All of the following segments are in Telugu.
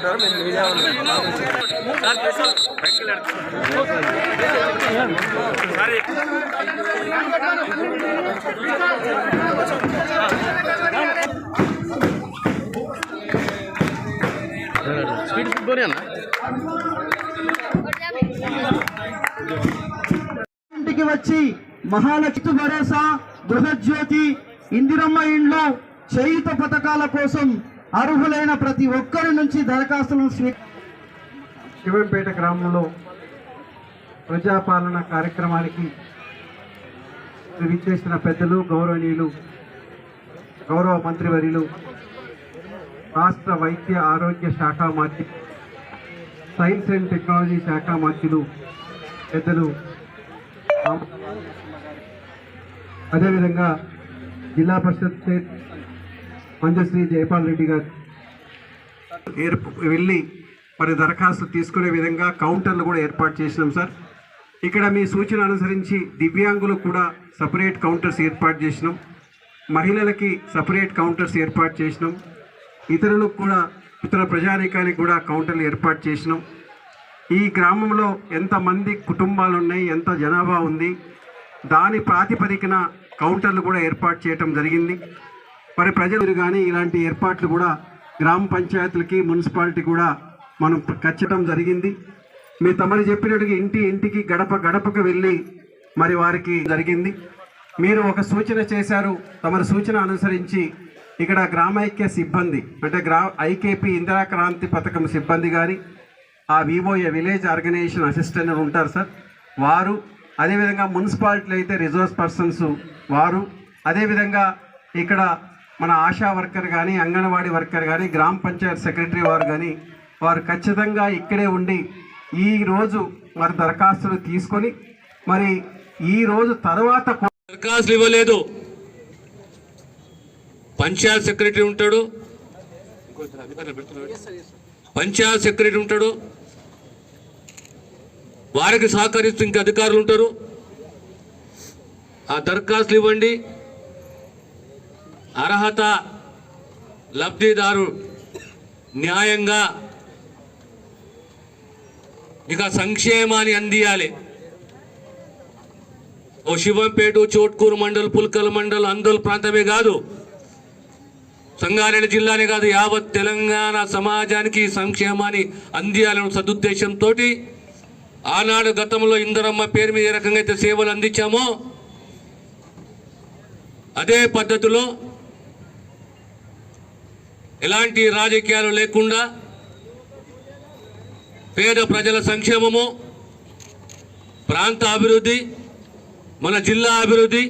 ఉంటారు. మేము మీడియా ఇంటికి వచ్చి మహాలక్ష్మి భరోసా, గృహజ్యోతి, ఇందిరమ్మ ఇండ్లు, చేయుత పథకాల కోసం అర్హులైన ప్రతి ఒక్కరి నుంచి దరఖాస్తులను శివంపేట గ్రామంలో ప్రజాపాలన కార్యక్రమానికి విచ్చేసిన పెద్దలు, గౌరవనీయులు, గౌరవ మంత్రివర్యులు, రాష్ట్ర వైద్య ఆరోగ్య శాఖ మంత్రి, సైన్స్ అండ్ టెక్నాలజీ శాఖ మంత్రులు పెద్దలు, అదేవిధంగా జిల్లా పరిషత్ చైర్ మంజశ్రీ జయపాల్ రెడ్డి గారు వెళ్ళి మరి దరఖాస్తు తీసుకునే విధంగా కౌంటర్లు కూడా ఏర్పాటు చేసినాం సార్. ఇక్కడ మీ సూచన అనుసరించి దివ్యాంగులకు కూడా సపరేట్ కౌంటర్స్ ఏర్పాటు చేసినాం, మహిళలకి సపరేట్ కౌంటర్స్ ఏర్పాటు చేసినాం, ఇతరులకు కూడా ఇతర ప్రజానీకానికి కూడా కౌంటర్లు ఏర్పాటు చేసినాం. ఈ గ్రామంలో ఎంతమంది కుటుంబాలు ఉన్నాయి, ఎంత జనాభా ఉంది, దాని ప్రాతిపదికన కౌంటర్లు కూడా ఏర్పాటు చేయటం జరిగింది. మరి ప్రజలు కానీ ఇలాంటి ఏర్పాట్లు కూడా గ్రామ పంచాయతీలకి, మున్సిపాలిటీ కూడా మనం కచ్చటం జరిగింది. మీ తమరు చెప్పినట్టుగా ఇంటికి గడపకు వెళ్ళి మరి వారికి జరిగింది. మీరు ఒక సూచన చేశారు, తమరి సూచన అనుసరించి ఇక్కడ గ్రామైక్య సిబ్బంది అంటే ఐకేపీ ఇందిరా క్రాంతి పథకం సిబ్బంది కానీ, ఆ వివోఏ విలేజ్ ఆర్గనైజేషన్ అసిస్టెంట్ ఉంటారు సార్, వారు, అదేవిధంగా మున్సిపాలిటీలు అయితే రిసోర్స్ పర్సన్స్ వారు, అదేవిధంగా ఇక్కడ మన ఆశా వర్కర్ కానీ, అంగన్వాడీ వర్కర్ కానీ, గ్రామ పంచాయత్ సెక్రటరీ వారు కానీ, వారు ఖచ్చితంగా ఇక్కడే ఉండి ఈరోజు మరి దరఖాస్తులు తీసుకొని మరి ఈరోజు తర్వాత దరఖాస్తులు ఇవ్వలేదు, పంచాయత్ సెక్రటరీ ఉంటాడు, పంచాయత్ సెక్రటరీ ఉంటాడు, వారికి సహకరిస్తూ ఇంకా అధికారులు ఉంటారు. ఆ దరఖాస్తులు ఇవ్వండి. అర్హత లబ్ధిదారు న్యాయంగా ఇక సంక్షేమాన్ని అందియాలి. ఓ శివంపేట, చోట్కూరు మండల్, పుల్కల్ మండల్, అందోల్ ప్రాంతమే కాదు, సంగారెడ్డి జిల్లానే కాదు, యావత్ తెలంగాణ సమాజానికి సంక్షేమాన్ని అందియాలనే సదుద్దేశంతో ఆనాడు గతంలో ఇందిరమ్మ పేరు మీద ఏ రకంగా అయితే సేవలు అందించామో అదే పద్ధతిలో ఎలాంటి రాజకీయాలు లేకుండా పేద ప్రజల సంక్షేమము, ప్రాంత అభివృద్ధి, మన జిల్లా అభివృద్ధి,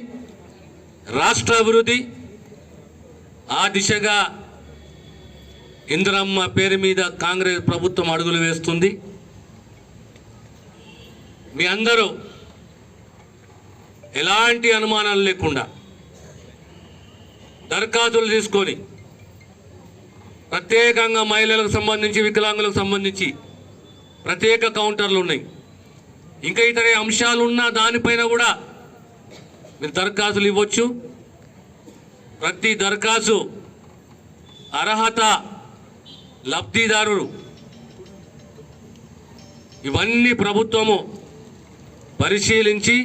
రాష్ట్ర అభివృద్ధి, ఆ దిశగా ఇందిరమ్మ పేరు మీద కాంగ్రెస్ ప్రభుత్వం అడుగులు వేస్తుంది. మీ అందరూ ఎలాంటి అనుమానాలు లేకుండా దరఖాస్తులు తీసుకొని ప్రత్యేకంగా మహిళలకు సంబంధించి, వికలాంగులకు సంబంధించి ప్రత్యేక కౌంటర్లు ఉన్నాయి. ఇంకా ఇతర అంశాలు ఉన్నా దానిపైన కూడా మీరు దరఖాస్తులు ఇవ్వచ్చు. ప్రతి దరఖాస్తు అర్హత లబ్ధిదారులు ఇవన్నీ ప్రభుత్వము పరిశీలించి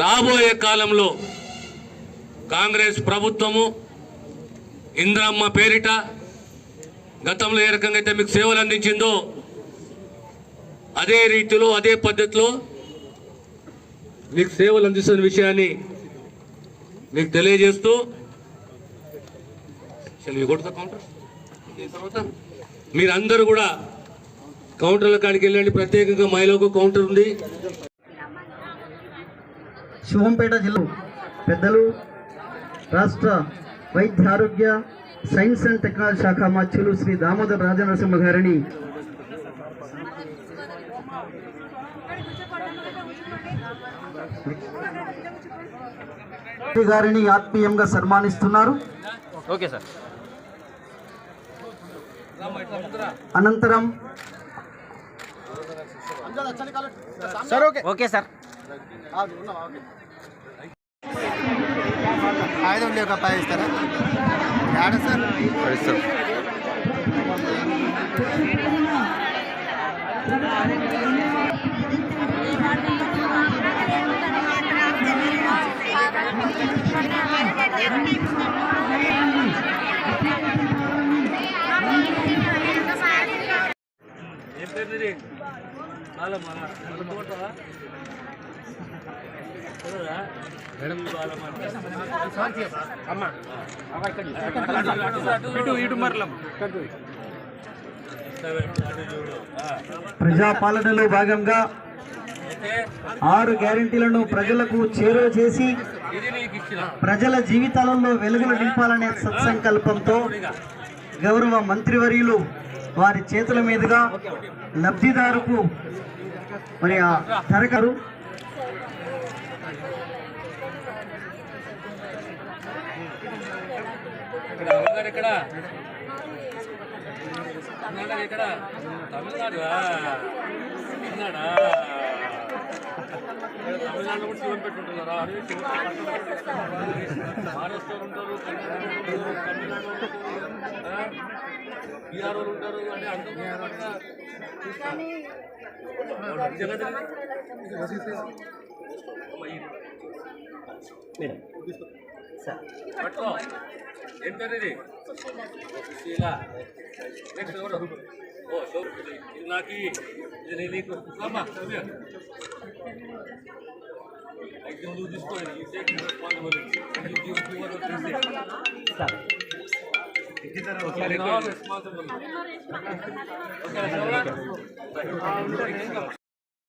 రాబోయే కాలంలో కాంగ్రెస్ ప్రభుత్వము ఇందిరమ్మ పేరిట గతంలో ఏ రకంగా అయితే మీకు సేవలు అందించిందో అదే రీతిలో, అదే పద్ధతిలో మీకు సేవలు అందిస్తున్న విషయాన్ని మీకు తెలియజేస్తూ తర్వాత మీరందరూ కూడా కౌంటర్ల కాడికి వెళ్ళండి. ప్రత్యేకంగా మహిళలకు కౌంటర్ ఉంది. శివంపేట జిల్లా పెద్దలు, రాష్ట్ర వైద్య ఆరోగ్య సైన్స్ అండ్ టెక్నాలజీ శాఖ మంత్రులు శ్రీ దామోదర్ రాజనరసింహ గారిని ఆత్మీయంగా సన్మానిస్తున్నారు. Okay sir. అనంతరం ఓకే సార్. ఆయుధం లేక పాయిస్తారా సార్? ప్రజాపాలనలో భాగంగా 6 గ్యారెంటీలను ప్రజలకు చేరువ చేసి ప్రజల జీవితాలలో వెలుగులు నింపాలనే సత్సంకల్పంతో గౌరవ మంత్రివర్యులు వారి చేతుల మీదుగా లబ్ధిదారుకు మరి ఆ ధరకరు తమిళనాడు తమిళనాడులో కూడా శివన్ పెట్టుకుంటున్నారా మహారాష్ట్ర ఉంటారు తమిళనాడు బీహార్ వాళ్ళు ఉంటారు అంటే పట్టుకో ఏం పేరు ఇది సుశీల నెక్స్ట్ ఎవరు ఓ ఇది నాకు ఇది నీకు అమ్మా అయితే నువ్వు తీసుకోండి ఈ టేక్ రెస్పాన్సిబుల్ ఓకే